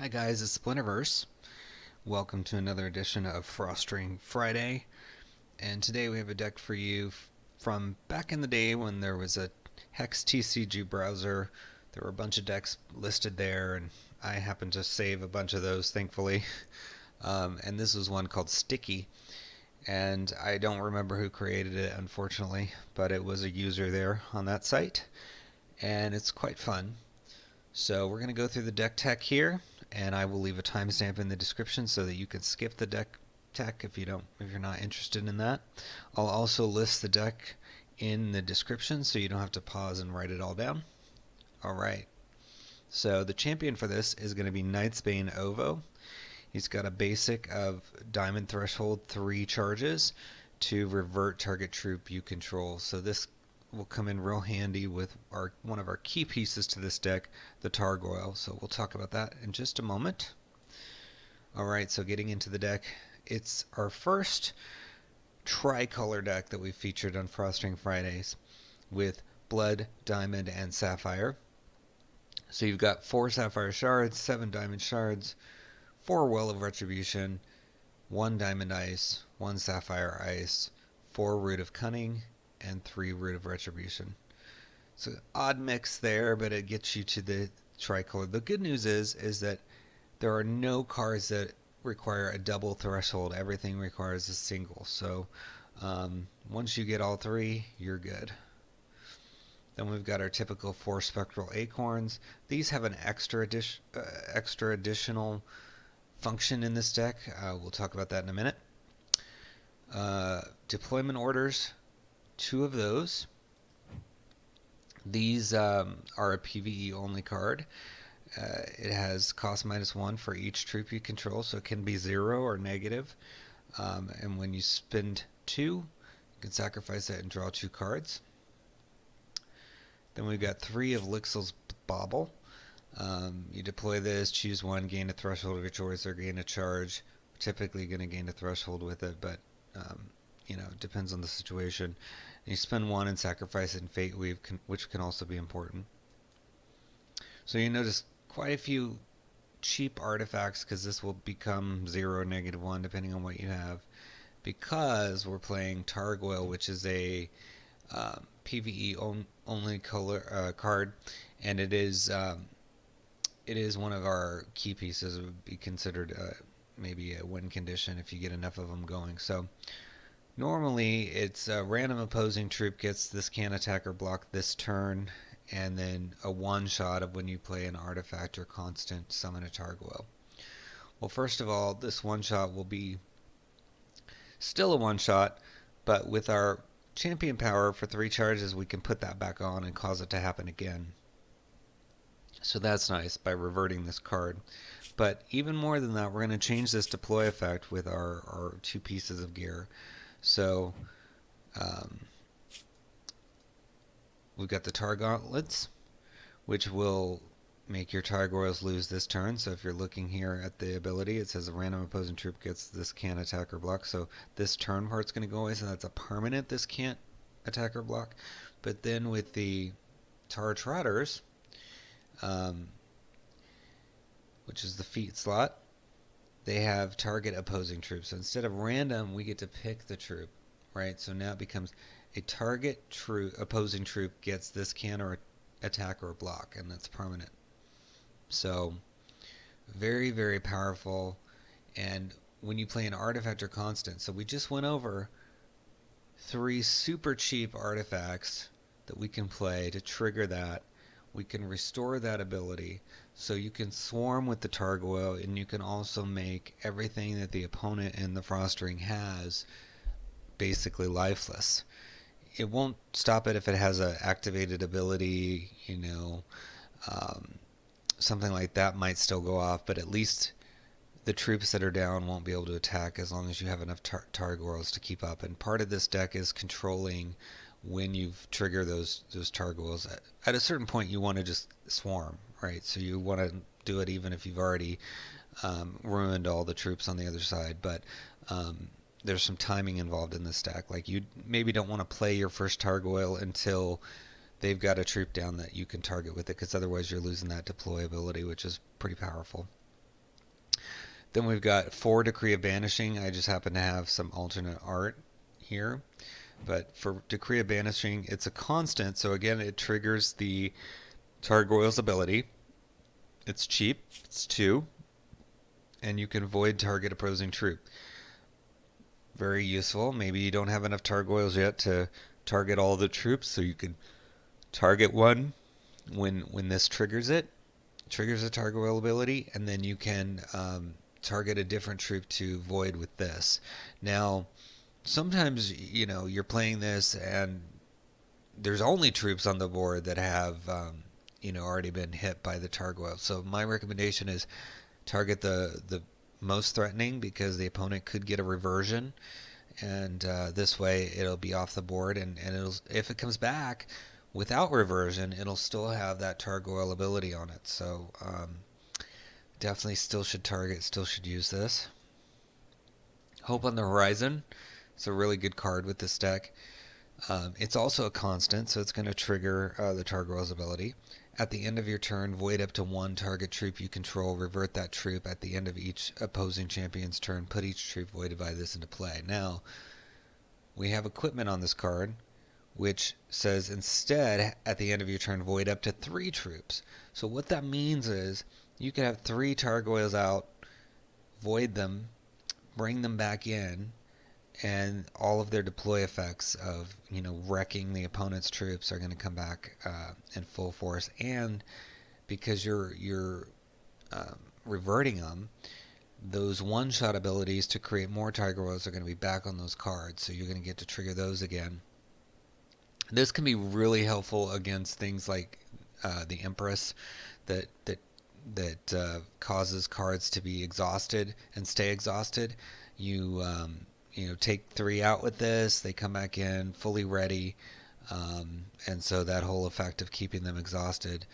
Hi guys, it's Splinterverse. Welcome to another edition of Frostring Friday. And today we have a deck for you from back in the day when there was a Hex TCG browser. There were a bunch of decks listed there, and I happened to save a bunch of those, thankfully. And this was one called Sticky. And I don't remember who created it, unfortunately, but it was a user there on that site. And it's quite fun. So we're going to go through the deck tech here, and I will leave a timestamp in the description so that you can skip the deck tech if you're not interested in that. I'll also list the deck in the description so you don't have to pause and write it all down. All right. So the champion for this is going to be Knightsbane Ovo. He's got a basic of Diamond Threshold 3 charges to revert target troop you control. So this will come in real handy with one of our key pieces to this deck, the Targoyle. So we'll talk about that in just a moment. Alright, so getting into the deck, it's our first tricolor deck that we've featured on Frostring Fridays with Blood, Diamond, and Sapphire. So you've got 4 Sapphire Shards, 7 Diamond Shards, 4 Well of Retribution, 1 Diamond Ice, 1 Sapphire Ice, 4 Root of Cunning, and 3 Root of Retribution. So odd mix there, but it gets you to the tricolor. The good news is that there are no cards that require a double threshold. Everything requires a single. So once you get all 3, you're good. Then we've got our typical 4 Spectral Acorns. These have an extra additional function in this deck. We'll talk about that in a minute. Deployment orders, 2 of those. These are a PvE only card. It has cost -1 for each troop you control, so it can be 0 or negative. And when you spend 2, you can sacrifice it and draw 2 cards. Then we've got 3 of Lixil's Bauble. You deploy this, choose 1, gain a threshold of your choice, or gain a charge. We're typically going to gain a threshold with it, but it depends on the situation. And you spend 1 and sacrifice it in Fate Weave, which can also be important. So you notice quite a few cheap artifacts, because this will become 0 or -1 depending on what you have, because we're playing Targoyle, which is a PvE only card, and it is one of our key pieces. It would be considered maybe a win condition if you get enough of them going. So normally it's a random opposing troop gets this can attack or block this turn, and then a one-shot of when you play an artifact or constant summon a Targoyle. Well, first of all, this one-shot will be still a one-shot, but with our champion power for 3 charges, we can put that back on and cause it to happen again. So that's nice by reverting this card. But even more than that, we're going to change this deploy effect with our 2 pieces of gear. So we've got the Tar Gauntlets, which will make your Targoyles lose this turn. So if you're looking here at the ability, it says a random opposing troop gets this can't attack or block. So this turn part's going to go away, so that's a permanent this can't attack or block. But then with the Tar Trotters, which is the feat slot, they have target opposing troops. So instead of random, we get to pick the troop, right? So now it becomes a target opposing troop gets this can or attack or block, and that's permanent. So very, very powerful. And when you play an artifact or constant, so we just went over 3 super cheap artifacts that we can play to trigger that. We can restore that ability, so you can swarm with the Targoyle, and you can also make everything that the opponent in the Frost Ring has basically lifeless. It won't stop it if it has an activated ability, something like that might still go off, but at least the troops that are down won't be able to attack as long as you have enough Targoyles to keep up. And part of this deck is controlling when you trigger those Targoyles. At a certain point, you want to just swarm, right? So you want to do it even if you've already ruined all the troops on the other side. But there's some timing involved in this deck. Like, you maybe don't want to play your first Targoyle until they've got a troop down that you can target with it, because otherwise you're losing that deploy ability, which is pretty powerful. Then we've got 4 Decree of Banishing. I just happen to have some alternate art here. But for Decree of Banishing, it's a constant, so again, it triggers the Targoyle's ability. It's cheap, it's 2, and you can void target opposing troop. Very useful. Maybe you don't have enough Targoyles yet to target all the troops, so you can target one when this triggers it. Triggers a Targoyle ability, and then you can target a different troop to void with this. Now, sometimes, you know, you're playing this and there's only troops on the board that have, you know, already been hit by the Targoyle. So my recommendation is target the most threatening, because the opponent could get a reversion, and this way it'll be off the board, and it'll, if it comes back without reversion, it'll still have that Targoyle ability on it. So definitely still should target, still should use this. Hope on the Horizon. It's a really good card with this deck. It's also a constant, so it's going to trigger the Targoyle's ability. At the end of your turn, void up to 1 target troop you control, revert that troop at the end of each opposing champion's turn, put each troop voided by this into play. Now, we have equipment on this card, which says instead, at the end of your turn, void up to 3 troops. So what that means is, you could have 3 Targoyles out, void them, bring them back in, and all of their deploy effects of, you know, wrecking the opponent's troops are going to come back in full force. And because you're reverting them, those one-shot abilities to create more Targoyles are going to be back on those cards, so you're going to get to trigger those again. This can be really helpful against things like the Empress that causes cards to be exhausted and stay exhausted. You know, take 3 out with this, they come back in fully ready, and so that whole effect of keeping them exhausted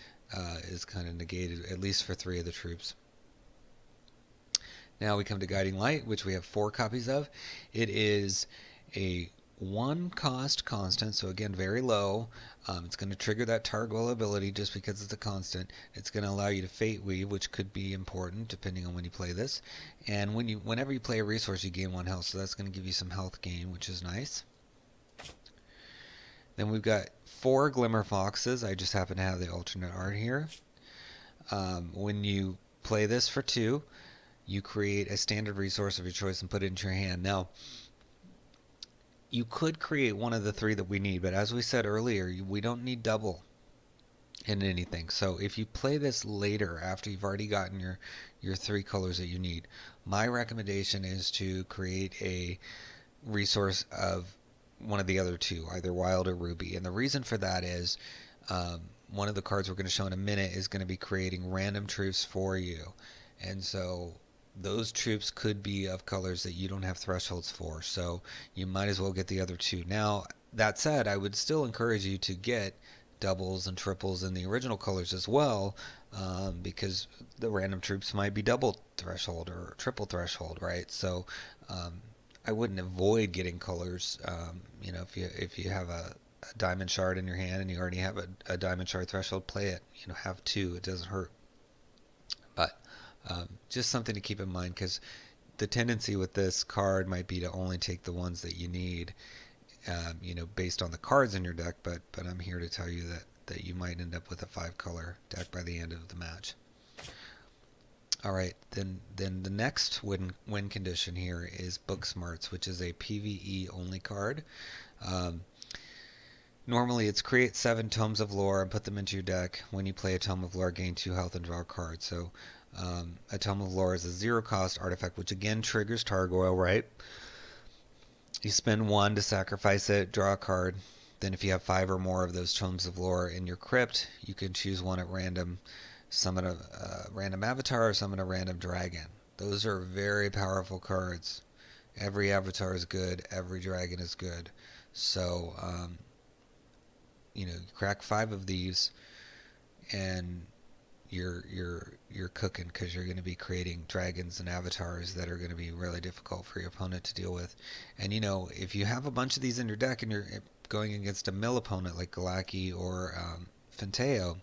is kind of negated, at least for 3 of the troops. Now we come to Guiding Light, which we have 4 copies of. It is a 1 cost constant, so again, very low. It's going to trigger that Targoyle ability just because it's a constant. It's going to allow you to Fate Weave, which could be important depending on when you play this. And whenever you play a resource, you gain 1 health, so that's going to give you some health gain, which is nice. Then we've got 4 Glimmer Foxes. I just happen to have the alternate art here. When you play this for 2, you create a standard resource of your choice and put it into your hand. Now, you could create one of the 3 that we need, but as we said earlier, we don't need double in anything. So if you play this later, after you've already gotten your 3 colors that you need, my recommendation is to create a resource of one of the other 2, either Wild or Ruby. And the reason for that is one of the cards we're going to show in a minute is going to be creating random troops for you. And so those troops could be of colors that you don't have thresholds for, so you might as well get the other 2. Now, that said, I would still encourage you to get doubles and triples in the original colors as well, because the random troops might be double threshold or triple threshold, right? So I wouldn't avoid getting colors. You know, if you have a diamond shard in your hand and you already have a diamond shard threshold, play it. You know, have 2. It doesn't hurt. But just something to keep in mind, because the tendency with this card might be to only take the ones that you need, you know, based on the cards in your deck, but I'm here to tell you that you might end up with a 5-color deck by the end of the match. Alright, then the next win condition here is Book Smarts, which is a PvE only card. Normally it's create 7 Tomes of Lore and put them into your deck. When you play a Tome of Lore, gain 2 health and draw a card. So a Tome of Lore is a 0-cost artifact, which again triggers Targoyle, right? You spend 1 to sacrifice it, draw a card. Then if you have 5 or more of those Tomes of Lore in your crypt, you can choose 1 at random, summon a random avatar, or summon a random dragon. Those are very powerful cards. Every avatar is good, every dragon is good. So, you know, you crack 5 of these, and you're cooking, because you're going to be creating dragons and avatars that are going to be really difficult for your opponent to deal with. And you know, if you have a bunch of these in your deck and you're going against a mill opponent like Galaki or Fenteo,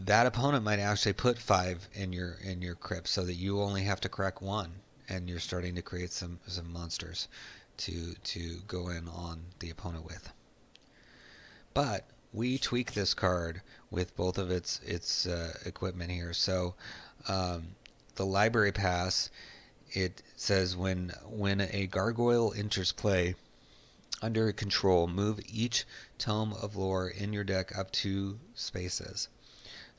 that opponent might actually put 5 in your crypt, so that you only have to crack 1, and you're starting to create some monsters to go in on the opponent with. But we tweak this card with both of its equipment here. So the library pass, it says when a gargoyle enters play under control, move each tome of lore in your deck up 2 spaces.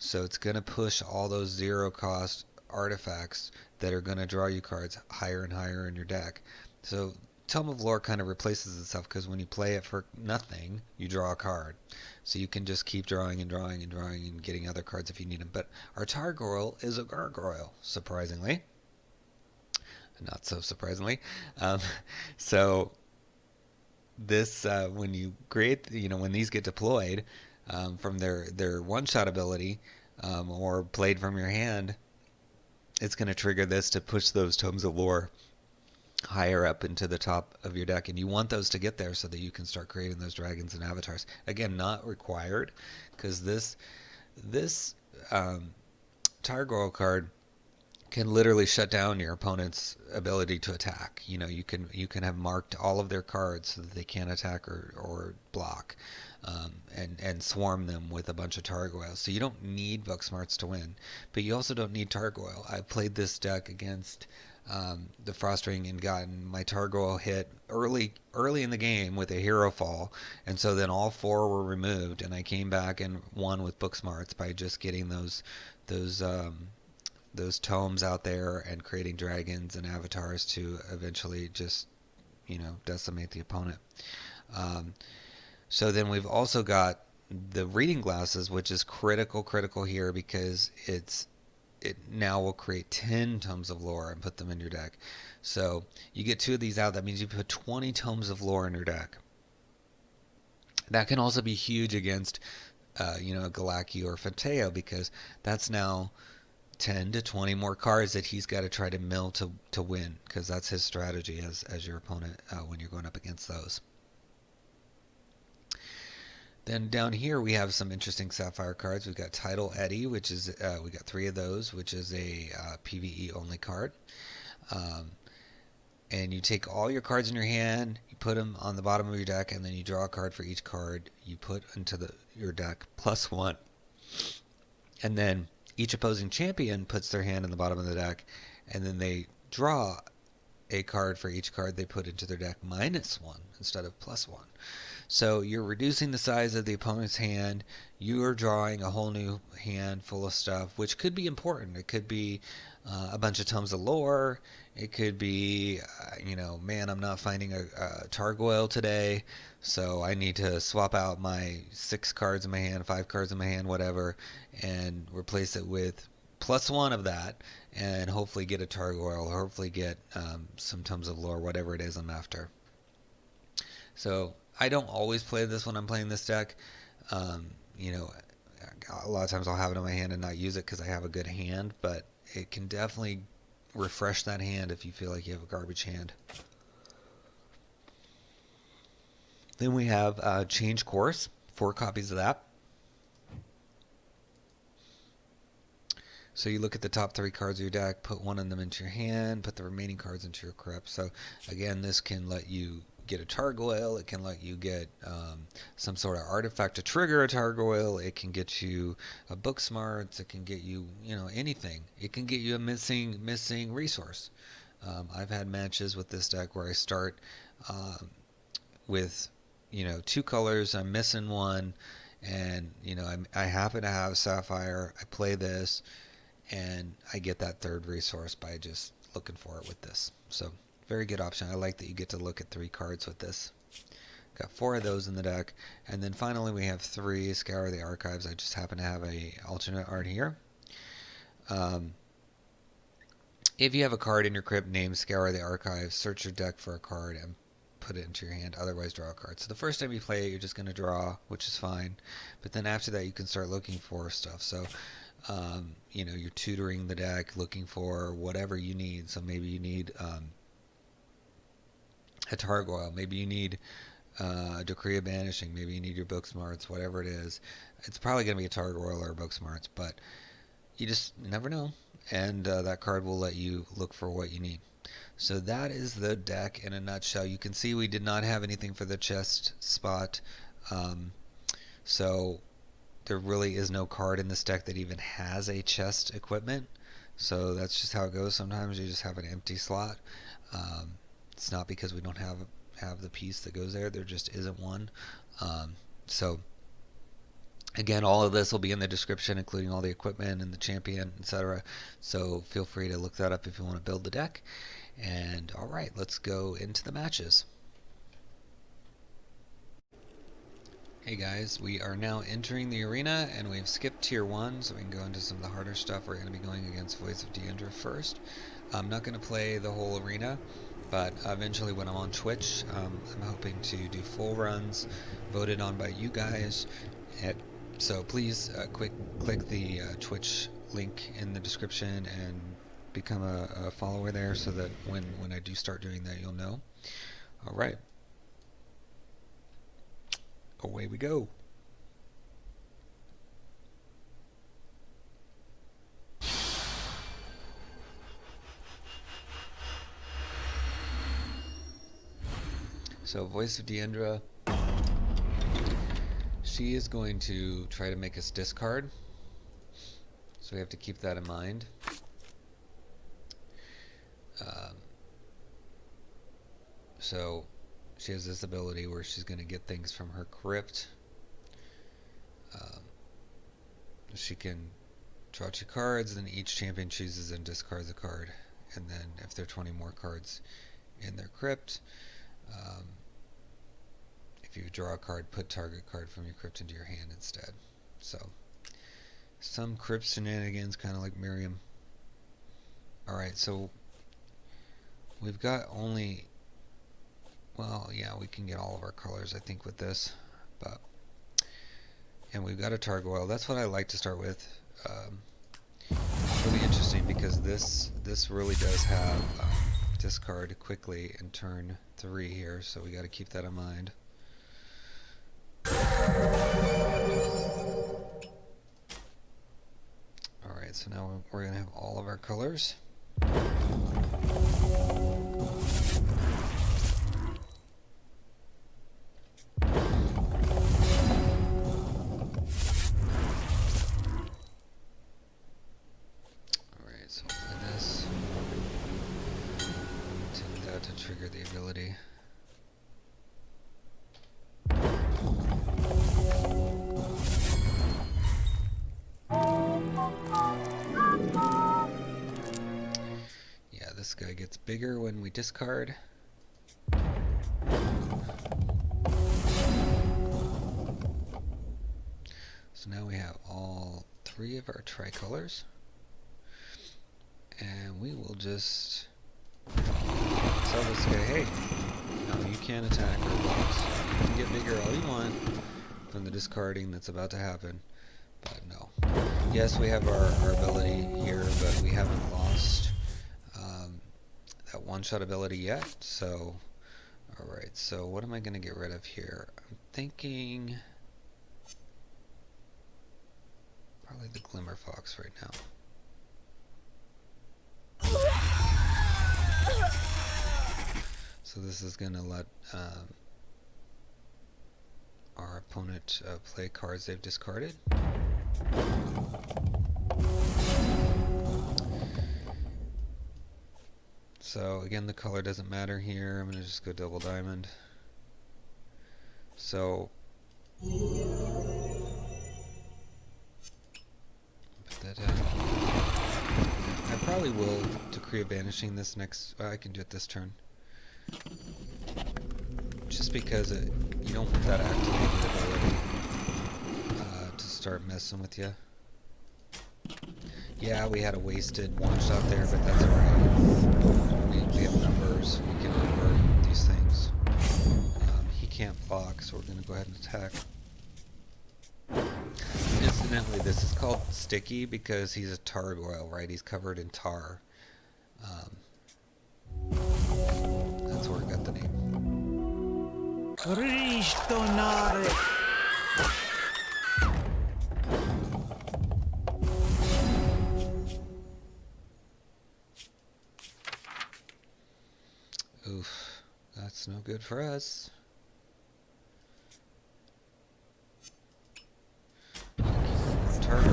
So it's going to push all those 0 cost artifacts that are going to draw you cards higher and higher in your deck. So Tome of Lore kind of replaces itself, because when you play it for nothing, you draw a card. So you can just keep drawing and drawing and drawing and getting other cards if you need them. But our gargoyle is a gargoyle, surprisingly. Not so surprisingly. So this, when you create, when these get deployed from their one-shot ability, or played from your hand, it's going to trigger this to push those Tomes of Lore higher up into the top of your deck, and you want those to get there so that you can start creating those dragons and avatars. Again, not required, because this Gargoyle card can literally shut down your opponent's ability to attack. You can have marked all of their cards so that they can't attack or block, and swarm them with a bunch of Targoyles. So you don't need Book Smarts to win, but you also don't need Targoyle. I played this deck against the Frostring and gotten my Targoyle hit early in the game with a hero fall, and so then all 4 were removed, and I came back and won with Book Smarts by just getting those tomes out there and creating dragons and avatars to eventually just decimate the opponent. So then we've also got the reading glasses, which is critical here, because it now will create 10 tomes of lore and put them in your deck. So you get 2 of these out, that means you put 20 tomes of lore in your deck. That can also be huge against a Galaki or Fanteo, because that's now 10 to 20 more cards that he's got to try to mill to win, because that's his strategy as your opponent when you're going up against those. Then down here we have some interesting Sapphire cards. We've got Tidal Eddy, which is we got 3 of those, which is a PvE only card. And you take all your cards in your hand, you put them on the bottom of your deck, and then you draw a card for each card you put into your deck +1. And then each opposing champion puts their hand in the bottom of the deck, and then they draw a card for each card they put into their deck -1 instead of +1. So you're reducing the size of the opponent's hand. You are drawing a whole new hand full of stuff, which could be important. It could be a bunch of tomes of lore. It could be, man, I'm not finding a Targoyle today, so I need to swap out my 6 cards in my hand, 5 cards in my hand, whatever, and replace it with +1 of that, and hopefully get a Targoyle, or hopefully get some tomes of lore, whatever it is I'm after. So I don't always play this when I'm playing this deck. A lot of times I'll have it in my hand and not use it because I have a good hand, but it can definitely refresh that hand if you feel like you have a garbage hand. Then we have Change Course, 4 copies of that. So you look at the top 3 cards of your deck, put 1 of them into your hand, put the remaining cards into your crypt. So again, this can let you get a Targoyle, it can let you get some sort of artifact to trigger a Targoyle, it can get you a Book Smarts, it can get you, anything. It can get you a missing resource. I've had matches with this deck where I start with 2 colors, I'm missing 1, and I happen to have Sapphire, I play this, and I get that 3rd resource by just looking for it with this. So very good option. I like that you get to look at 3 cards with this. Got 4 of those in the deck. And then finally we have 3 Scour the Archives. I just happen to have a alternate art here. If you have a card in your crypt named Scour the Archives, search your deck for a card and put it into your hand. Otherwise, draw a card. So the first time you play it, you're just going to draw, which is fine. But then after that, you can start looking for stuff. So you're tutoring the deck, looking for whatever you need. So maybe you need a Targoyle. Maybe you need Decree of Banishing. Maybe you need your book smarts, whatever it is. It's probably going to be a Target Royal or book smarts, but you just never know. And that card will let you look for what you need. So that is the deck in a nutshell. You can see we did not have anything for the chest spot. So there really is no card in this deck that even has a chest equipment. So that's just how it goes. Sometimes you just have an empty slot. It's not because we don't have the piece that goes there. There just isn't one. So again, all of this will be in the description, including all the equipment and the champion, etc. So feel free to look that up if you want to build the deck. And alright, let's go into the matches. Hey guys, we are now entering the arena and we've skipped tier 1, so we can go into some of the harder stuff. We're going to be going against Voice of Deandra first. I'm not going to play the whole arena, but eventually when I'm on Twitch, I'm hoping to do full runs voted on by you guys. So please click the Twitch link in the description and become a follower there so that when I do start doing that, you'll know. Alright. Away we go. So Voice of Deandra, she is going to try to make us discard, so we have to keep that in mind. So she has this ability where she's going to get things from her crypt. She can draw 2 cards, then each champion chooses and discards a card, and then if there are 20 more cards in their crypt, if you draw a card, put target card from your crypt into your hand instead. So some crypt shenanigans, kind of like Miriam. Alright, so we've got only, well, yeah, we can get all of our colors, I think, with this, but, and we've got a Targoyle. That's what I like to start with. It's really interesting because this really does have discard quickly in turn 3 here, so we got to keep that in mind. Alright, so now we're going to have all of our colors. To trigger the ability. Yeah, this guy gets bigger when we discard. So now we have all 3 of our tricolors. And we will just tell this guy, hey, no, you can't attack or box. You can get bigger all you want from the discarding that's about to happen, but no. Yes, we have our ability here, but we haven't lost that one-shot ability yet, so, alright, so what am I going to get rid of here? I'm thinking probably the Glimmer Fox right now. So this is going to let our opponent play cards they've discarded. So again, the color doesn't matter here. I'm going to just go double diamond. So put that down. I probably will Decree of Banishing this next. I can do it this turn. Just because you don't want that activated ability to start messing with you. Yeah, we had a wasted one-shot there, but that's alright. We have numbers. We can revert these things. He can't block, so we're going to go ahead and attack. Incidentally, this is called Sticky because he's a Targoyle, right? He's covered in tar. That's where it got the name. Oof, that's no good for us. Turbo.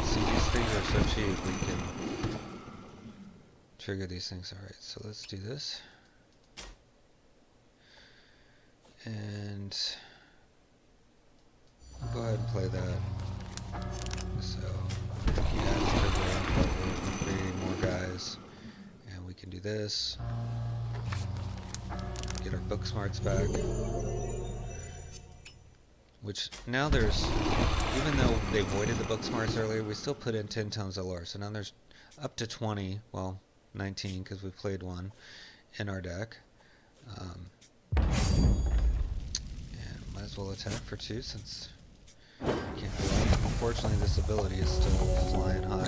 See, these things are so cheap, we can trigger these things. Alright, so let's do this. And go ahead and play that. So, yeah, it's turbo, we're creating more guys. And we can do this. Get our book smarts back. Which, now there's, even though they voided the book smarts earlier, we still put in 10 tomes of lore. So now there's up to 20, well, 19 because we played one in our deck. And might as well attack for 2 since we can't go out. Unfortunately, this ability is still flying high.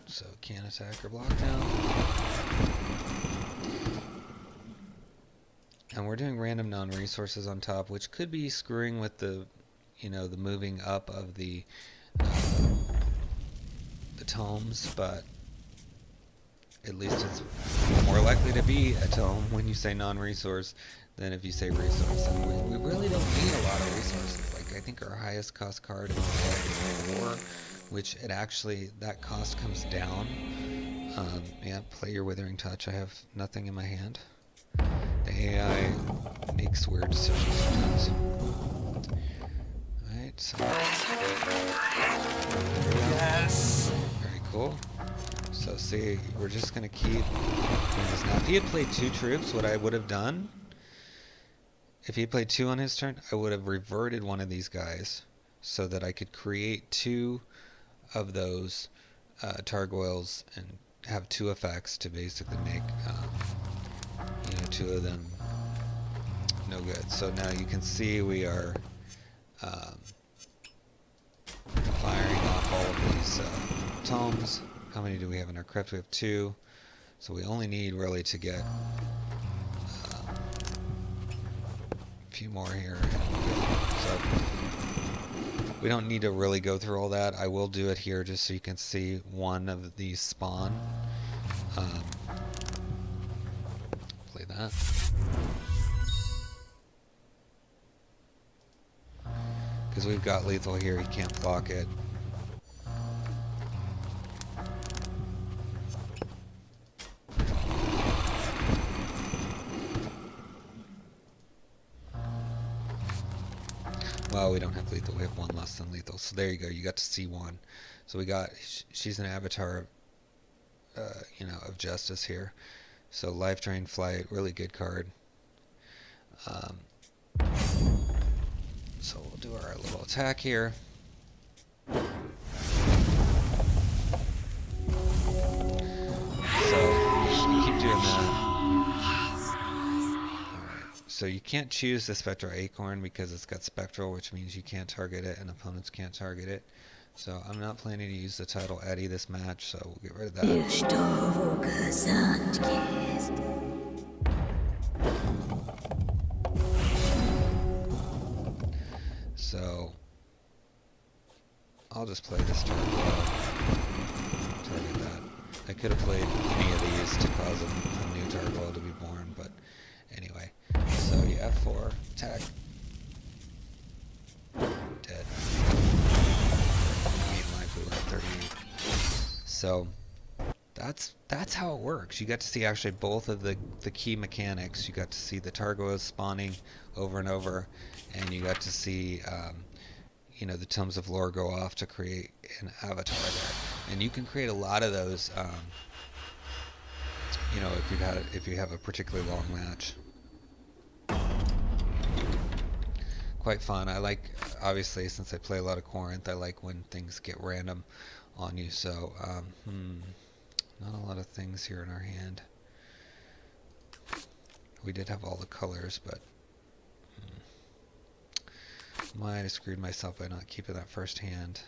So can't attack or block now. And we're doing random non-resources on top, which could be screwing with the, you know, the moving up of the tomes, but at least it's more likely to be a tome when you say non-resource than if you say resource. And we really don't need a lot of resources. Like, I think our highest cost card is 4, which it actually, that cost comes down. Yeah, play your Withering Touch. I have nothing in my hand. The AI makes weird decisions sometimes. Alright, so. Yes! Very cool. So, see, we're just going to keep doing this. Now, if he had played 2 troops, what I would have done, if he played 2 on his turn, I would have reverted one of these guys so that I could create 2 of those Targoyles and have 2 effects to basically make, you know, 2 of them no good. So now you can see we are firing off all of these tomes. How many do we have in our crypt? We have 2. So we only need really to get a few more here. So we don't need to really go through all that. I will do it here just so you can see one of these spawn. Play that. Because we've got lethal here, he can't block it. Well, we don't have lethal, we have 1 less than lethal. So there you go, you got to see 1. So we got, she's an avatar, you know, of justice here. So life drain flight, really good card. So we'll do our little attack here. So you keep doing that. So you can't choose the Spectral Acorn because it's got Spectral, which means you can't target it and opponents can't target it. So I'm not planning to use the title Eddie this match, so we'll get rid of that. So I'll just play this target that. I could have played any of these to cause a new Targoyle to be born, but anyway. So yeah, F4, attack. Dead. Life, we were at 38. So that's how it works. You got to see actually both of the key mechanics. You got to see the Targoyles spawning over and over, and you got to see you know, the tomes of lore go off to create an avatar there. And you can create a lot of those, you know, if you have a particularly long match. quite fun. I like, obviously, since I play a lot of Corinth, I like when things get random on you. So, not a lot of things here in our hand. We did have all the colors, but might have screwed myself by not keeping that first hand.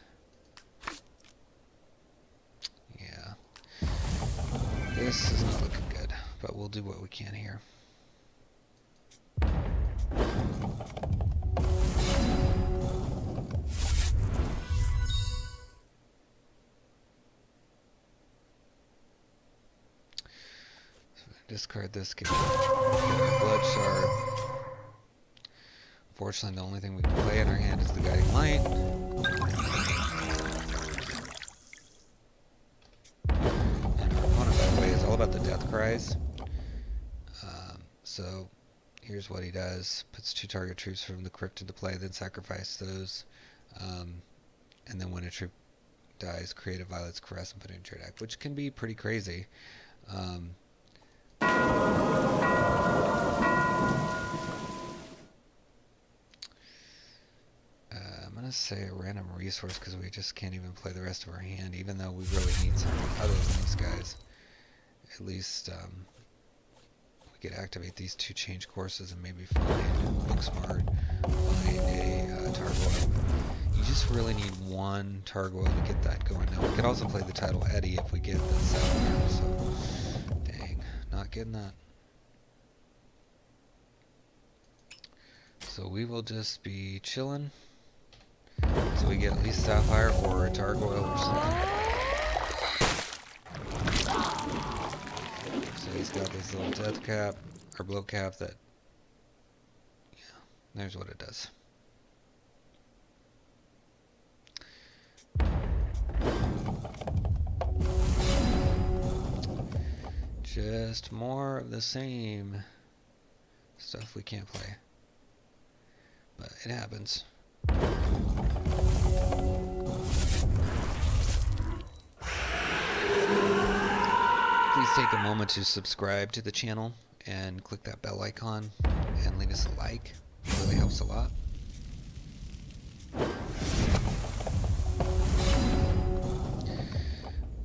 Yeah. This is not looking good, but we'll do what we can here. Discard this, get a blood shard. Fortunately, the only thing we can play in our hand is the guiding light. And our opponent, by the way, is all about the death cries. So here's what he does. Puts 2 target troops from the crypt into play, then sacrifice those. And then when a troop dies, create a Violet's Caress and put it into your deck, which can be pretty crazy. I'm going to say a random resource because we just can't even play the rest of our hand, even though we really need something other than these guys. At least we could activate these 2 change courses and maybe find, look smart, find a Targoyle. You just really need 1 Targoyle to get that going. Now we could also play the Title Eddy if we get the Sapphire, so dang, not getting that. So we will just be chilling. So we get at least Sapphire or a Targoyle or something. So he's got this little death cap, or blow cap that, yeah, there's what it does. Just more of the same stuff we can't play. But it happens. Please take a moment to subscribe to the channel and click that bell icon and leave us a like. It really helps a lot.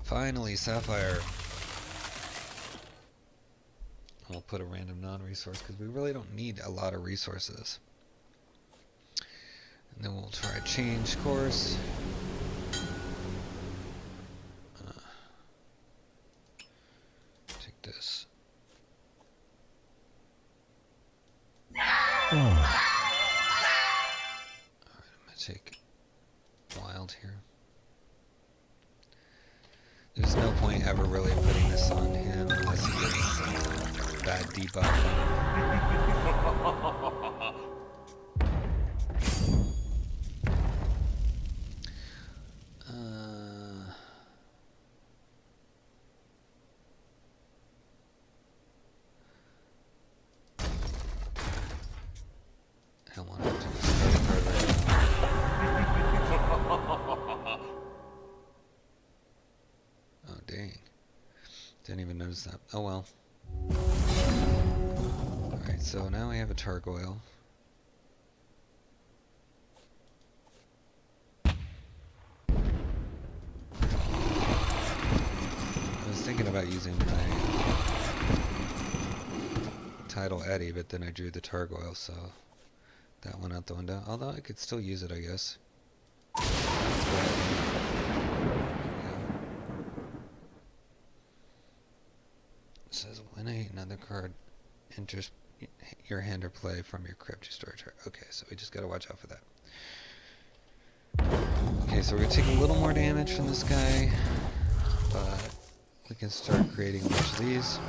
Finally, Sapphire. We'll put a random non-resource because we really don't need a lot of resources. And then we'll try change course. Take this. Alright, I'm going to take wild here. There's no point ever really putting this on him unless he gets some bad debuff. I don't want to discard a card right now. Oh, dang. Didn't even notice that. Oh, well. Alright, so now we have a Targoyle. I was thinking about using my Title Eddy, but then I drew the Targoyle, so that went out the window. Although I could still use it, I guess. It says when another card enters your hand or play from your crypt, you store a card. Okay, so we just gotta watch out for that. Okay, so we're gonna take a little more damage from this guy, but we can start creating a bunch of these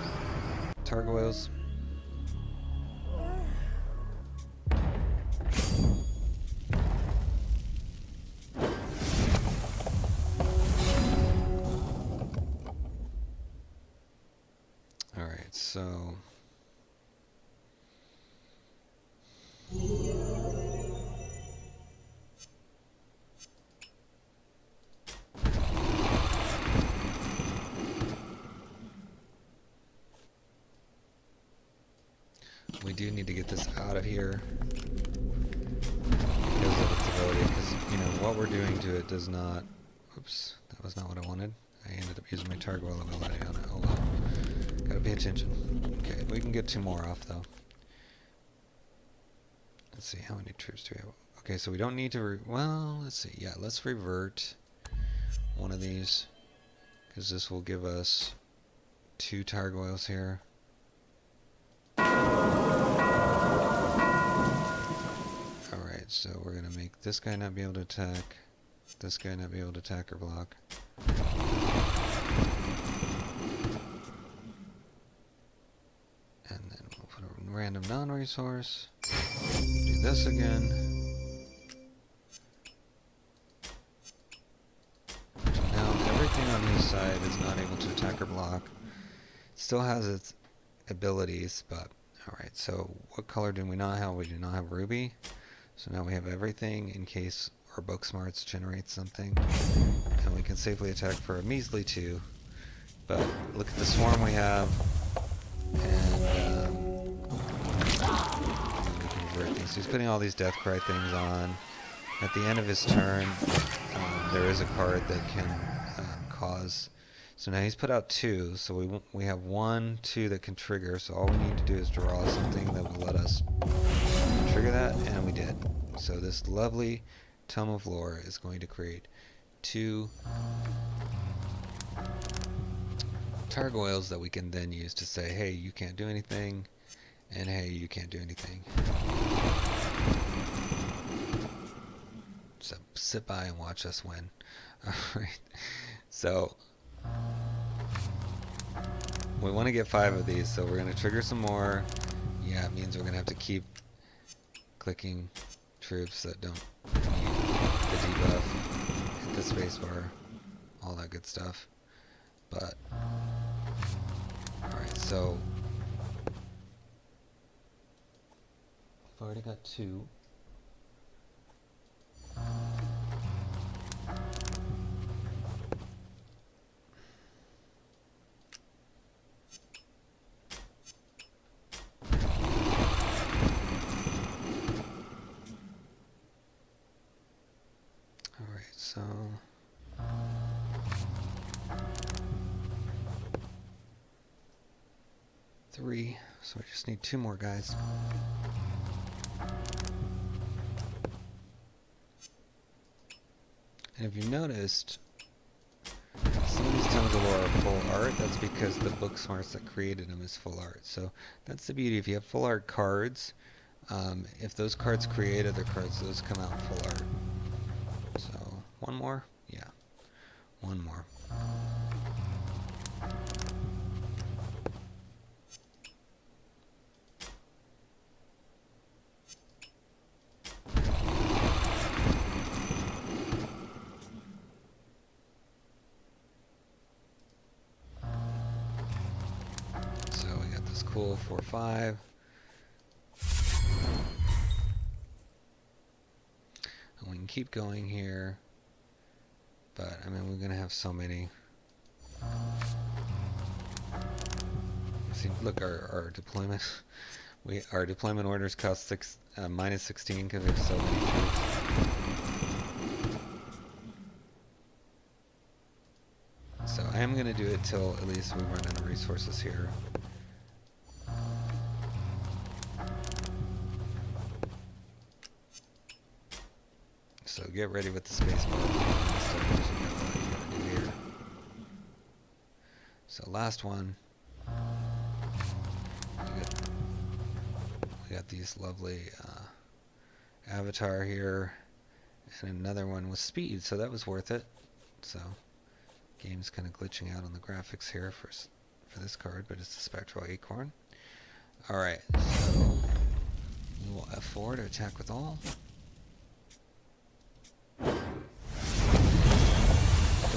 Targoyles. Alright, so we do need to get this out of here. what we're doing to it does not... Oops, that was not what I wanted. I ended up using my Targoil ability on it. Oh well. Gotta pay attention. Okay, we can get 2 more off though. Let's see, how many troops do we have? Okay, so we don't need to... well, let's see. Yeah, let's revert one of these, because this will give us 2 Targoils here. Alright, so we're going to make this guy not be able to attack, this guy not be able to attack or block. And then we'll put a random non-resource. Do this again. So now everything on his side is not able to attack or block. Still has its abilities, but alright, so what color do we not have? We do not have ruby. So now we have everything in case our book smarts generate something. And we can safely attack for a measly 2. But look at the swarm we have. And we can revert these. He's putting all these death cry things on. At the end of his turn, there is a card that can cause... So now he's put out 2, so we have 1, 2 that can trigger, so all we need to do is draw something that will let us trigger that, and we did. So this lovely Tome of Lore is going to create 2 Targoils that we can then use to say, hey, you can't do anything, and hey, you can't do anything. So sit by and watch us win. Alright, so... we want to get 5 of these, so we're going to trigger some more. Yeah, it means we're going to have to keep clicking troops that don't need the debuff, hit the spacebar, all that good stuff. But, alright, so I've already got 2. So 3, so we just need 2 more guys. And if you noticed, some of these Tomes of Lore are full art. That's because the book smarts that created them is full art. So that's the beauty. If you have full art cards, if those cards create other cards, those come out full art. So 1 more? Yeah. 1 more. So we got this cool 4/5. And we can keep going here. But, I mean, we're going to have so many. See, look, our deployment. Our deployment orders cost minus 16 because we have so many troops. So I am going to do it till at least we run out of resources here. So get ready with the spacebar. So last one. We got these lovely avatar here, and another one with speed, so that was worth it. So game's kind of glitching out on the graphics here for this card, but it's a Spectral Acorn. Alright, so we will F4 to attack with all.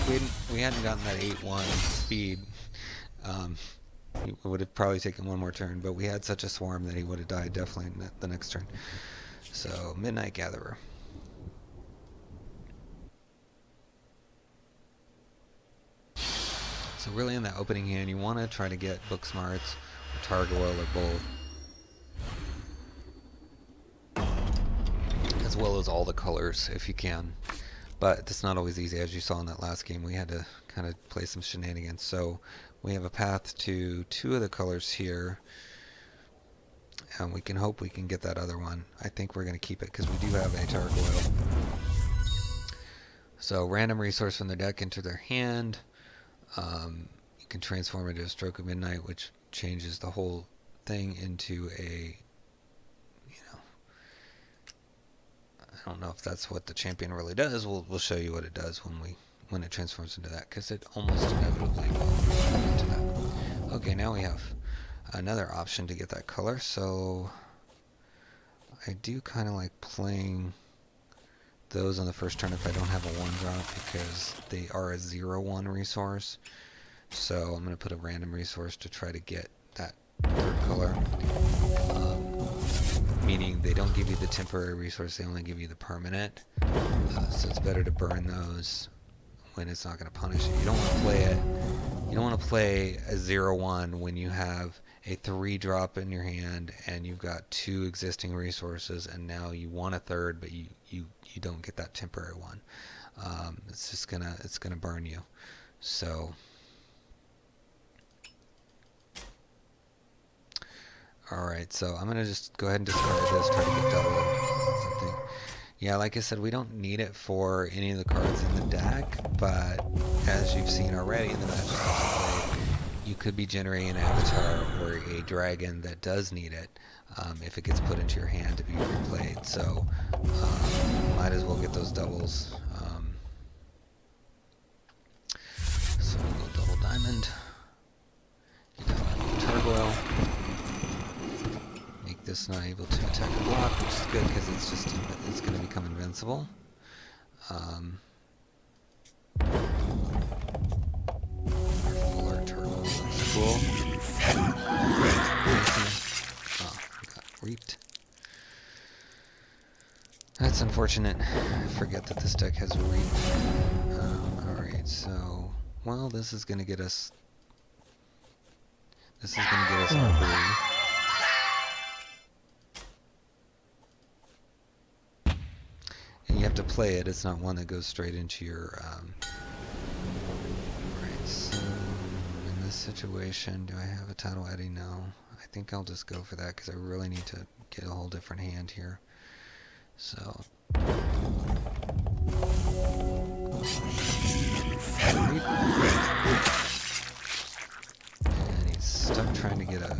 If we hadn't gotten that 8-1 speed, it would have probably taken 1 more turn, but we had such a swarm that he would have died definitely in the next turn. So, Midnight Gatherer. So really in that opening hand, you want to try to get Book Smarts, or Targoil, or both. As well as all the colors, if you can. But it's not always easy. As you saw in that last game, we had to kind of play some shenanigans. So we have a path to 2 of the colors here, and we can hope we can get that other one. I think we're going to keep it because we do have a Targoyle. So random resource from the deck into their hand. You can transform it into a Stroke of Midnight, which changes the whole thing into a, I don't know if that's what the champion really does. We'll show you what it does when it transforms into that, because it almost inevitably will into that. Okay, now we have another option to get that color. So I do kind of like playing those on the first turn if I don't have a 1-drop, because they are a 0/1 resource. So I'm going to put a random resource to try to get that 3rd color. Meaning they don't give you the temporary resource, they only give you the permanent. So it's better to burn those when it's not going to punish you. You don't want to play it. You don't want to play a 0/1 when you have a 3-drop in your hand and you've got 2 existing resources, and now you want a 3rd, but you don't get that temporary one. It's just gonna burn you. So. Alright, so I'm going to just go ahead and discard this, try to get double something. Yeah, like I said, we don't need it for any of the cards in the deck, but as you've seen already in the matches that I played, you could be generating an avatar or a dragon that does need it if it gets put into your hand to be replayed. So might as well get those doubles. So we'll go double diamond, get down Targoyle. This not able to attack a block, which is good because it's going to become invincible. Fuller turtle looks cool. Oh, we got reaped. That's unfortunate. I forget that this deck has reap. Alright, so well, this is going to get us. This is going to get us a blue. You have to play it. It's not one that goes straight into your. Alright, so in this situation, do I have a Tidal Eddy? No. I think I'll just go for that because I really need to get a whole different hand here. So. And he's stuck trying to get a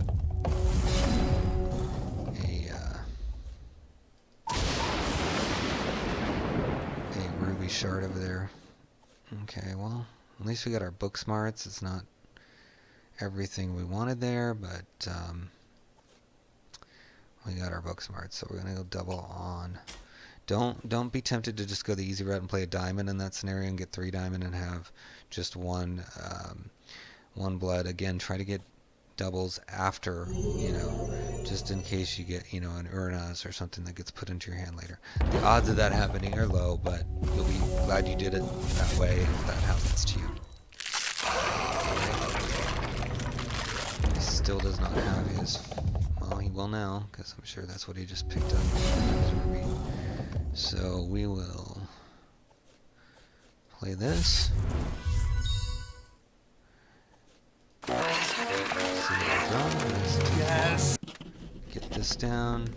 ruby shard over there. Okay, well, at least we got our book smarts. It's not everything we wanted there, but we got our book smarts, so we're gonna go double on. Don't be tempted to just go the easy route and play a diamond in that scenario and get 3 diamond and have just one blood. Again, try to get doubles after, just in case you get, an Uranas or something that gets put into your hand later. The odds of that happening are low, but you'll be glad you did it that way if that happens to you. He still does not have his, well, he will now, because I'm sure that's what he just picked up. So we will play this. Yes. Get this down.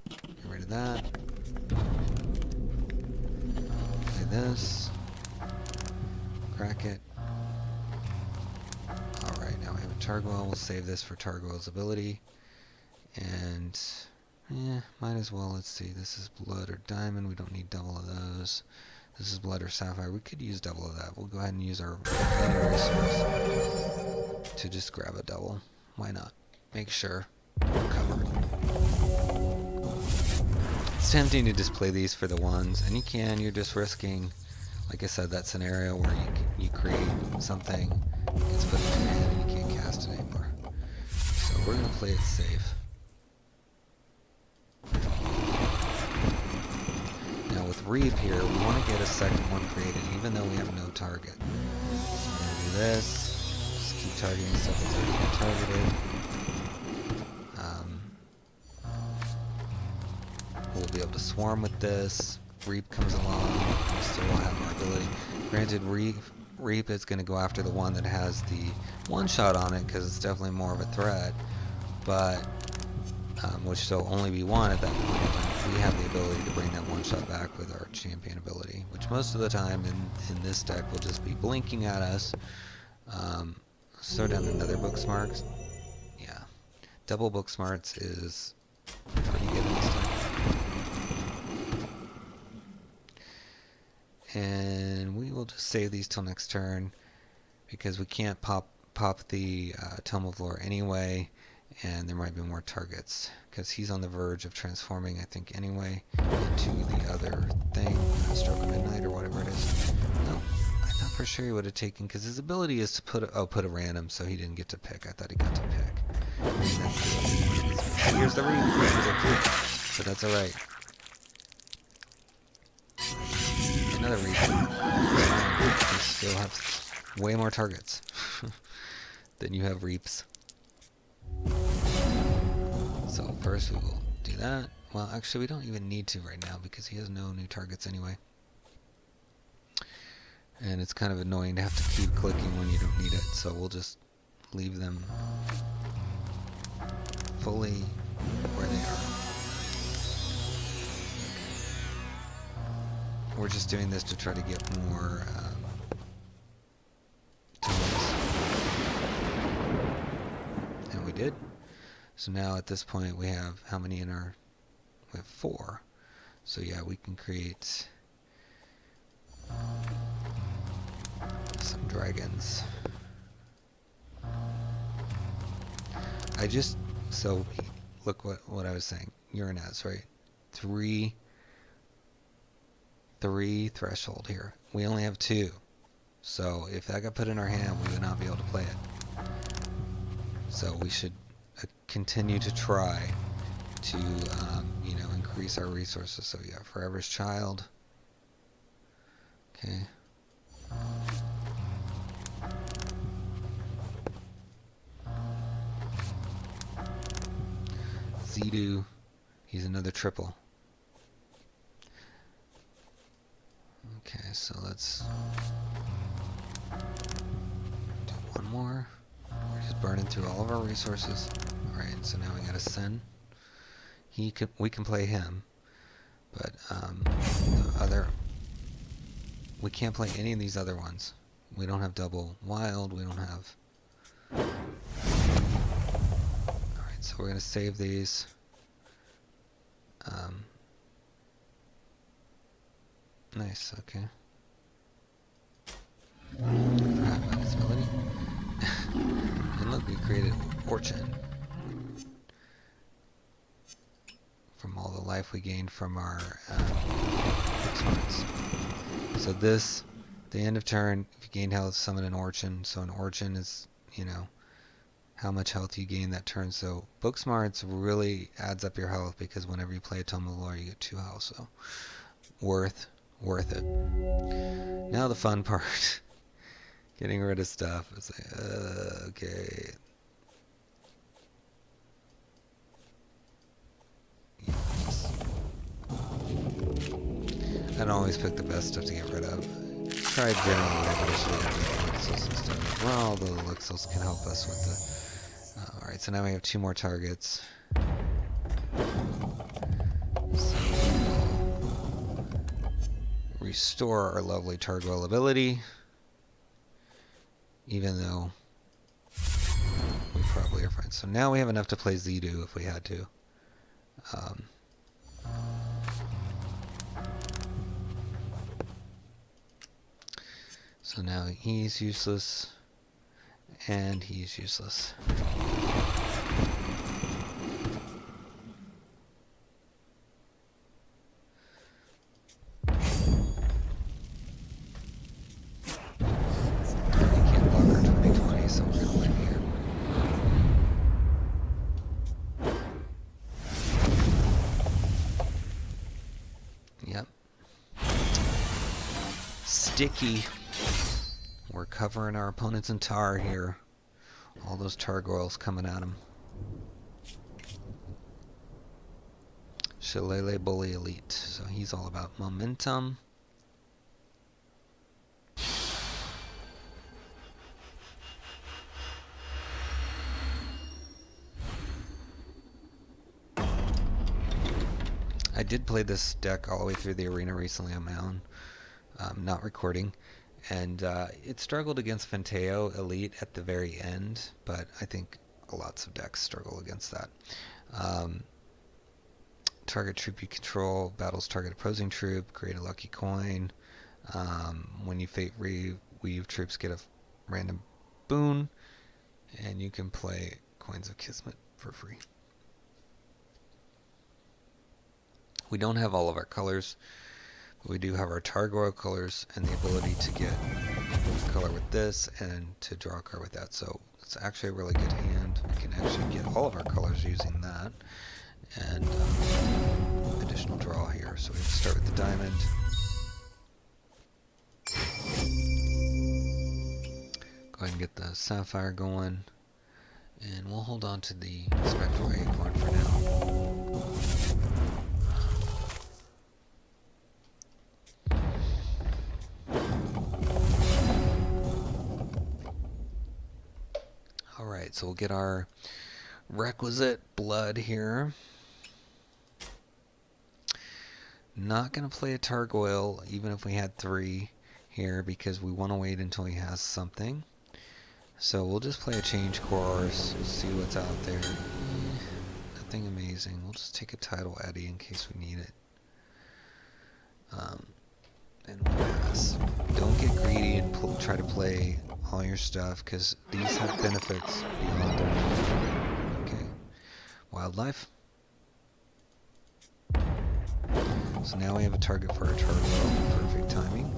Get rid of that. Play this. Crack it. Alright, now we have a Targoyle. We'll save this for Targoyle's ability. And, might as well. Let's see. This is blood or diamond. We don't need double of those. This is blood or sapphire. We could use double of that. We'll go ahead and use our resource to just grab a double. Why not? Make sure we're covered. It's tempting to just play these for the ones, and you can. You're just risking, like I said, that scenario where you create something, gets put into your hand, and you can't cast it anymore. So we're gonna play it safe. Now with Reap here, we want to get a second one created, even though we have no target. So we're gonna do this. Keep targeting stuff that's already been targeted. We'll be able to swarm with this. Reap comes along. still will have our ability. Granted, Reap is going to go after the one that has the one-shot on it, because it's definitely more of a threat, but which will only be one at that point in time. We have the ability to bring that one-shot back with our champion ability, which most of the time in this deck will just be blinking at us. Let's throw down another book smarts. Yeah, double book smarts is pretty good in this deck. And we will just save these till next turn, because we can't pop the Tome of Lore anyway, and there might be more targets, because he's on the verge of transforming, I think, anyway, into the other thing, Stroke of Midnight or whatever it is. No, I thought for sure he would have taken, because his ability is to put a random, so he didn't get to pick. I thought he got to pick. Here's the read, but that's alright. Another reason. You still have way more targets than you have Reaps. So first we will do that. Well, actually we don't even need to right now, because he has no new targets anyway. And it's kind of annoying to have to keep clicking when you don't need it, so we'll just leave them fully where they are. We're just doing this to try to get more tomes. And we did. So now at this point we have how many in our... We have 4. So yeah, we can create some dragons. So look what I was saying. Uranaz, right? 3 threshold here. We only have 2. So if that got put in our hand, we would not be able to play it. So we should continue to try to, increase our resources. So yeah, Forever's Child. Okay. Zedu, he's another triple. Okay, so let's do one more. We're just burning through all of our resources. Alright, so now we got a Sen. We can play him, but we can't play any of these other ones. We don't have double wild, we don't have... Alright, so we're going to save these. Nice, okay. Forgot about his ability. And look, we created Orchid. From all the life we gained from our smarts. So this, the end of turn, if you gain health, summon an Orchid. So an Orchid is, how much health you gain that turn. So book smarts really adds up your health, because whenever you play a Tome of Lore, you get 2 health. So worth it. Now the fun part, getting rid of stuff. It's like, okay. I don't always pick the best stuff to get rid of. Try generally eventually everything Elixils and stuff. Well, although the Elixils can help us with the... Alright, so now we have 2 more targets. So we'll restore our lovely Tardwell ability, even though we probably are fine. So now we have enough to play Zedu if we had to. So now he's useless, and he's useless. Sticky. We're covering our opponents in tar here. All those Targoyles coming at him. Shillelagh Bully Elite. So he's all about momentum. did play this deck all the way through the arena recently on my own, not recording, and it struggled against Fanteo Elite at the very end, but I think lots of decks struggle against that. Target troop you control battles target opposing troop, create a lucky coin. When you fate reweave, troops get a random boon, and you can play Coins of Kismet for free. We don't have all of our colors, but we do have our Targoyle colors and the ability to get color with this and to draw a card with that. So it's actually a really good hand. We can actually get all of our colors using that. And additional draw here. So we have to start with the diamond. Go ahead and get the sapphire going. And we'll hold on to the spectral acorn for now. Alright, so we'll get our requisite blood here. Not going to play a Targoyle even if we had 3 here because we want to wait until he has something. So we'll just play a change course, see what's out there. Nothing amazing. We'll just take a Tidal Eddy in case we need it. And we'll pass. Don't get greedy and try to play all your stuff because these have benefits beyond their. Okay. Wildlife. So now we have a target for our Targoyle. Perfect timing.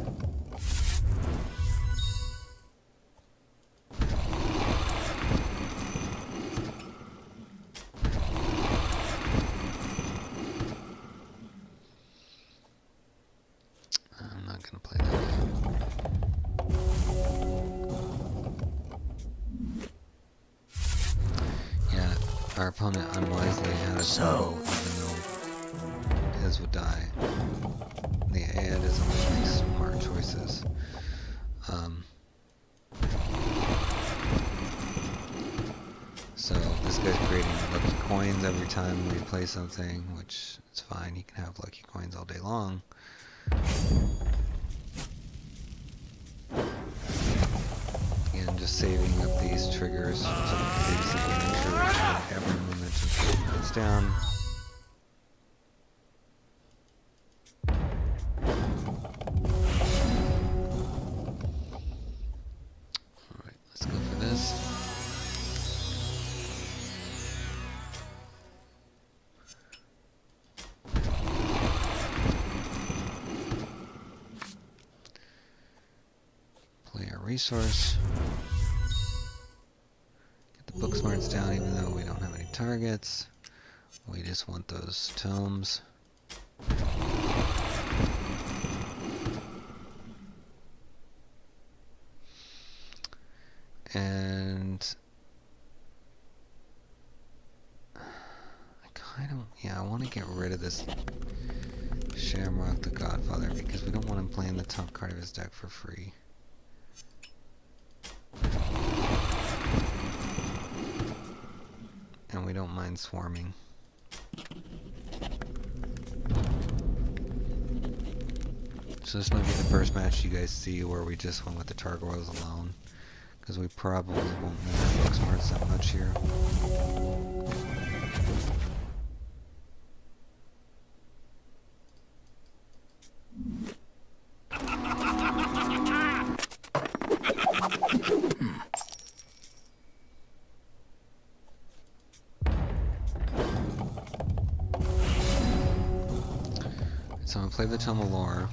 I'm not going to play that again. Yeah, our opponent unwisely had a Targoyle even though his would die. The AI doesn't always make smart choices. So this guy's creating lucky coins every time we play something, which is fine. He can have lucky coins all day long. Again, just saving up these triggers so basically make sure we have every momentum goes down. Alright, let's go for this. Play our resource. Get the book smarts down even though we don't have any targets. We just want those tomes. And I want to get rid of this Shamrock the Godfather because we don't want him playing the top card of his deck for free. And we don't mind swarming. So this might be the first match you guys see where we just went with the Targoyles alone. Because we probably won't move the Booksmarts that much here. So I'm gonna play the Tome of Lore.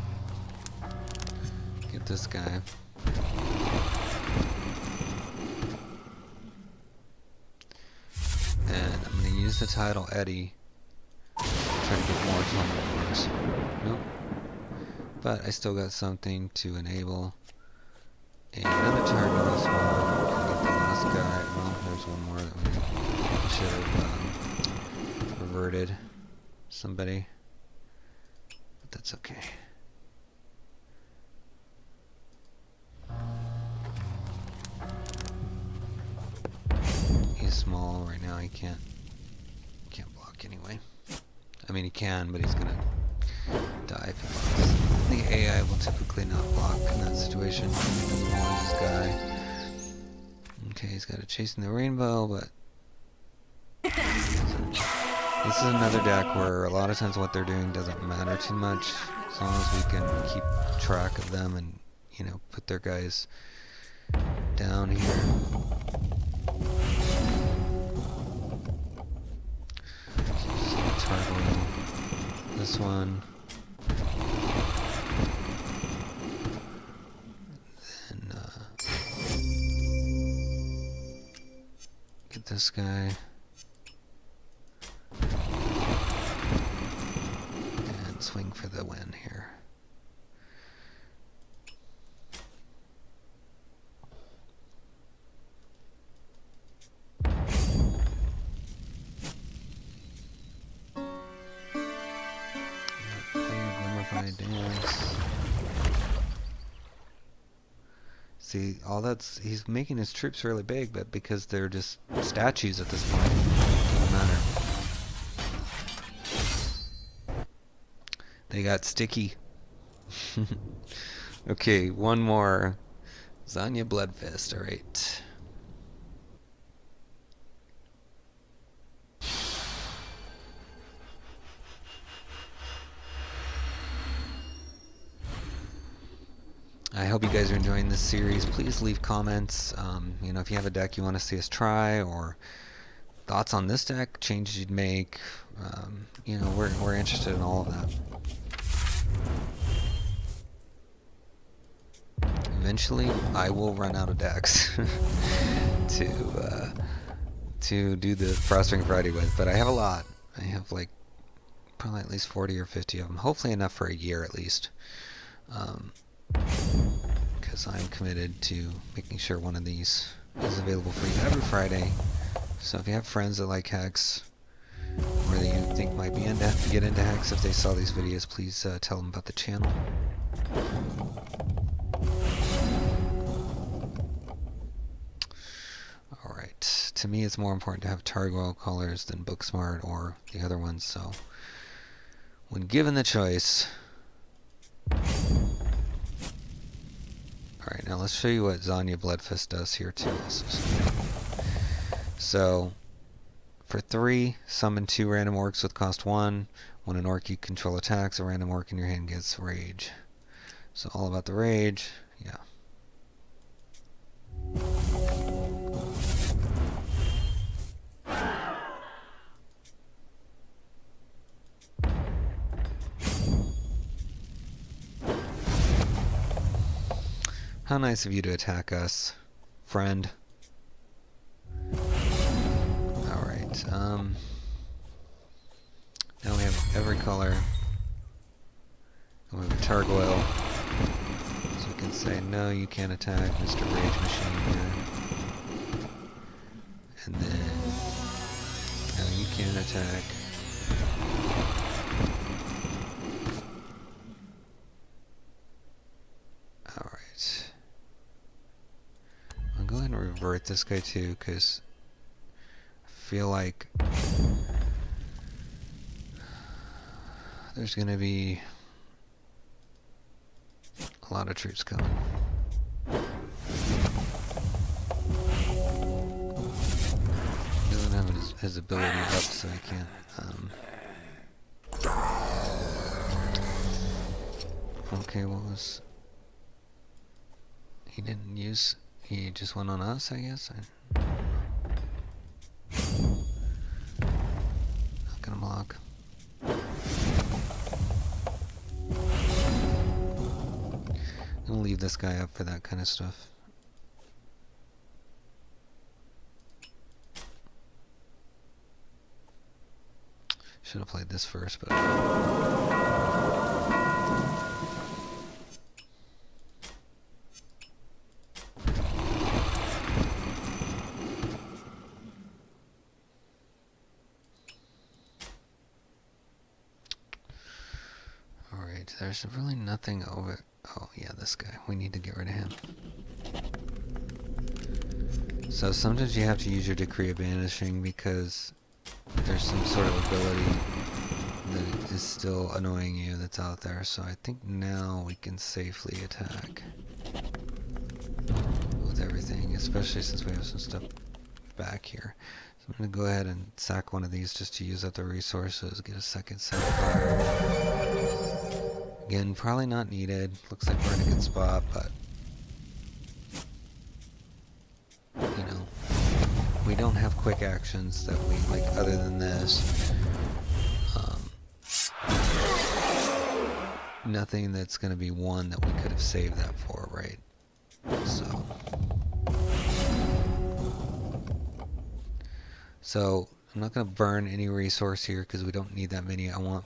Get this guy. And I'm going to use the Tidal Eddy to try to get more Tome of Lores. Nope. But I still got something to enable another target this one. And get the last guy. Well, there's one more that we should have reverted somebody. But that's okay. He's small right now. He can't block anyway. I mean, he can, but he's gonna die if he blocks. The AI will typically not block in that situation. He doesn't want this guy. Okay, he's got a Chasing the Rainbow, but this is another deck where a lot of times what they're doing doesn't matter too much, as long as we can keep track of them and, you know, put their guys down here. Target this one. Then get this guy. And swing for the win here. Dance. See, all that's, he's making his troops really big, but because they're just statues at this point, it doesn't matter. They got sticky. Okay, one more. Zanya Bloodfist, alright. I hope you guys are enjoying this series. Please leave comments. You know, if you have a deck you want to see us try, or thoughts on this deck, changes you'd make. You know, we're interested in all of that. Eventually, I will run out of decks to do the Frostring Friday with, but I have a lot. I have like probably at least 40 or 50 of them. Hopefully enough for a year at least. Because I'm committed to making sure one of these is available for you every Friday. So if you have friends that like Hex, or that you think might be get into Hex if they saw these videos, please tell them about the channel. Alright, to me it's more important to have Targoil colors than Booksmart or the other ones, so when given the choice. Alright, now let's show you what Zanya Bloodfist does here too. So, for 3, summon 2 random orcs with cost 1. When an orc you control attacks, a random orc in your hand gets rage. So all about the rage, yeah. How nice of you to attack us, friend. Alright, now we have every color. And we have a Targoil. So we can say, no, you can't attack Mr. Rage Machine here. And then, no, you can't attack. Alright. I'll go ahead and revert this guy too, because I feel like there's going to be a lot of troops coming. He doesn't have his ability up, so I can't. Okay, what was... He didn't use... He just went on us, I guess? Not gonna block. I'm gonna leave this guy up for that kind of stuff. Should have played this first, but... There's really nothing over... Oh, yeah, this guy. We need to get rid of him. So sometimes you have to use your Decree of Banishing because there's some sort of ability that is still annoying you that's out there. So I think now we can safely attack with everything, especially since we have some stuff back here. So I'm going to go ahead and sack one of these just to use up the resources, get a second set of fire. Again, probably not needed. Looks like we're in a good spot, but you know, we don't have quick actions that we like other than this. Nothing that's going to be one that we could have saved that for, right? So I'm not going to burn any resource here because we don't need that many. I want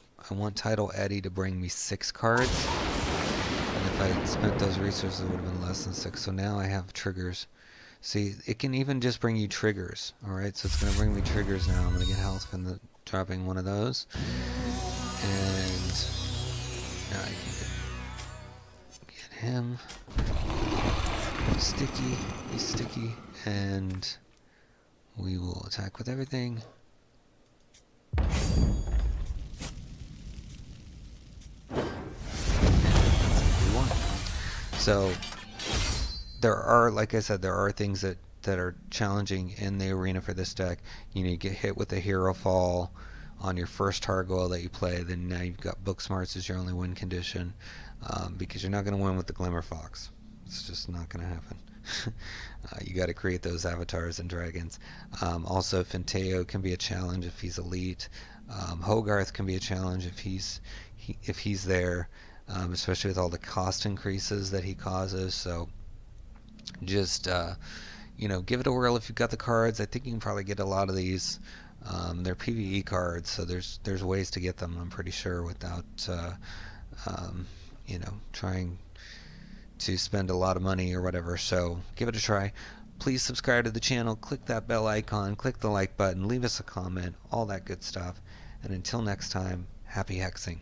Title Eddie to bring me 6 cards, and if I had spent those resources, it would have been less than 6. So now I have triggers. See, it can even just bring you triggers. All right, so it's going to bring me triggers now. I'm going to get health from dropping one of those, and now I can get him. He's sticky, and we will attack with everything. So there are, like I said, there are things that are challenging in the arena for this deck. You need to get hit with a hero fall on your first Targoyle that you play. Then now you've got Book Smarts as your only win condition, because you're not going to win with the Glimmer Fox. It's just not going to happen. You got to create those avatars and dragons. Also, Finteo can be a challenge if he's elite. Hogarth can be a challenge if he's there, especially with all the cost increases that he causes. So just you know, give it a whirl if you've got the cards. I think you can probably get a lot of these. They're PvE cards, so there's ways to get them, I'm pretty sure, without you know, trying to spend a lot of money or whatever. So give it a try. Please subscribe to the channel, click that bell icon, click the like button, leave us a comment, all that good stuff. And until next time, happy hexing.